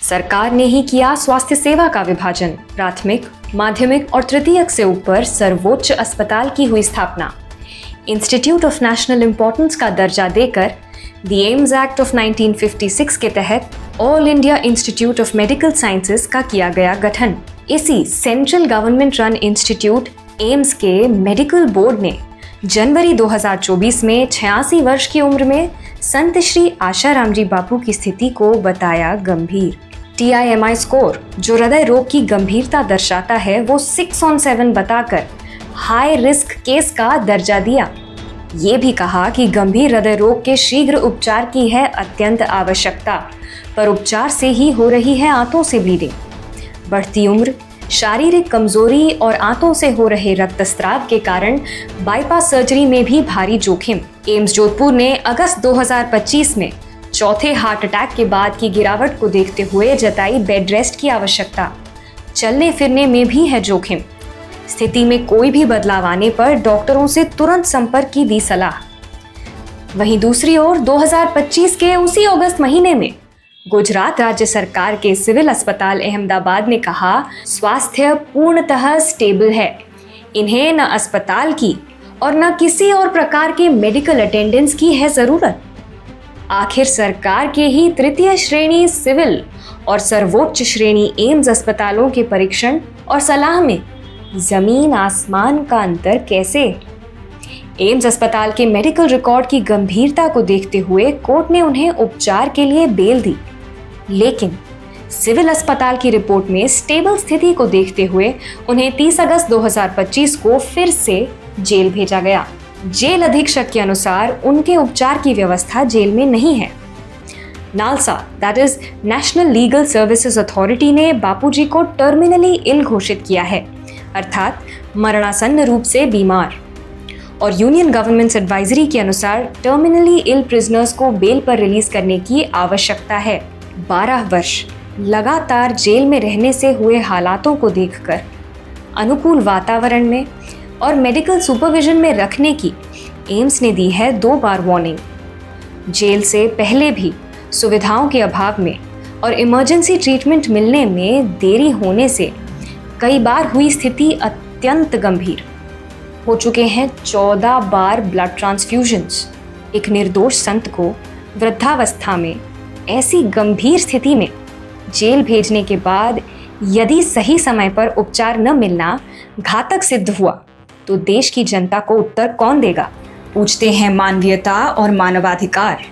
सरकार ने ही किया स्वास्थ्य सेवा का विभाजन, प्राथमिक, माध्यमिक और तृतीयक से ऊपर सर्वोच्च अस्पताल की हुई स्थापना। इंस्टीट्यूट ऑफ नेशनल इंपॉर्टेंस का दर्जा देकर द एम्स एक्ट ऑफ 1956 के तहत all India institute of medical sciences का किया गया गठन। इसी central government run institute AIIMS के मेडिकल बोर्ड ने जनवरी 2024 में 86 वर्ष की उम्र में संत श्री आशाराम जी बापू की स्थिति को बताया गंभीर। TIMI स्कोर जो हृदय रोग की गंभीरता दर्शाता है वो 6/7 बताकर हाई रिस्क केस का दर्जा दिया। ये भी कहा कि गंभीर हृदय रोग के शीघ्र उपचार की है अत्यंत आवश्यकता, पर उपचार से ही हो रही है आंतों से ब्लीडिंग। बढ़ती उम्र, शारीरिक कमजोरी और आंतों से हो रहे रक्तस्राव के कारण बाईपास सर्जरी में भी भारी जोखिम। एम्स जोधपुर ने अगस्त 2025 में चौथे हार्ट अटैक के बाद की गिरावट को देखते हुए जताई बेड रेस्ट की आवश्यकता। चलने फिरने में भी है जोखिम। स्थिति में कोई भी बदलाव आने पर डॉक्टरों से तुरंत संपर्क की दी सलाह। वहीं दूसरी ओर 2025 के उसी अगस्त महीने में गुजरात राज्य सरकार के सिविल अस्पताल अहमदाबाद ने कहा, स्वास्थ्य पूर्णतः स्टेबल है, इन्हें न अस्पताल की और न किसी और प्रकार के मेडिकल अटेंडेंस की है जरूरत। आखिर सरकार के ही तृतीय श्रेणी सिविल और सर्वोच्च श्रेणी एम्स अस्पतालों के परीक्षण और सलाह में जमीन आसमान का अंतर कैसे? एम्स अस्पताल के मेडिकल रिकॉर्ड की गंभीरता को देखते हुए कोर्ट ने उन्हें उपचार के लिए बेल दी, लेकिन सिविल अस्पताल की रिपोर्ट में स्टेबल स्थिति को देखते हुए उन्हें 30 अगस्त 2025 को फिर से जेल भेजा गया। जेल अधीक्षक के अनुसार उनके उपचार की व्यवस्था जेल में नहीं है। NALSA, that is national legal services authority ने बापूजी को टर्मिनली इल घोषित किया है, अर्थात मरणासन्न रूप से बीमार। और यूनियन गवर्नमेंट्स एडवाइजरी के अनुसार टर्मिनली इल प्रिजनर्स को बेल पर रिलीज करने की आवश्यकता है। 12 वर्ष लगातार जेल में रहने से हुए हालातों को देखकर अनुकूल वातावरण में और मेडिकल सुपरविजन में रखने की एम्स ने दी है 2 बार वार्निंग। जेल से पहले भी सुविधाओं के अभाव में और इमरजेंसी ट्रीटमेंट मिलने में देरी होने से कई बार हुई स्थिति अत्यंत गंभीर। हो चुके हैं 14 बार ब्लड ट्रांसफ्यूजन्स। एक निर्दोष संत को वृद्धावस्था में ऐसी गंभीर स्थिति में जेल भेजने के बाद यदि सही समय पर उपचार न मिलना घातक सिद्ध हुआ तो देश की जनता को उत्तर कौन देगा? पूछते हैं मानवीयता और मानवाधिकार।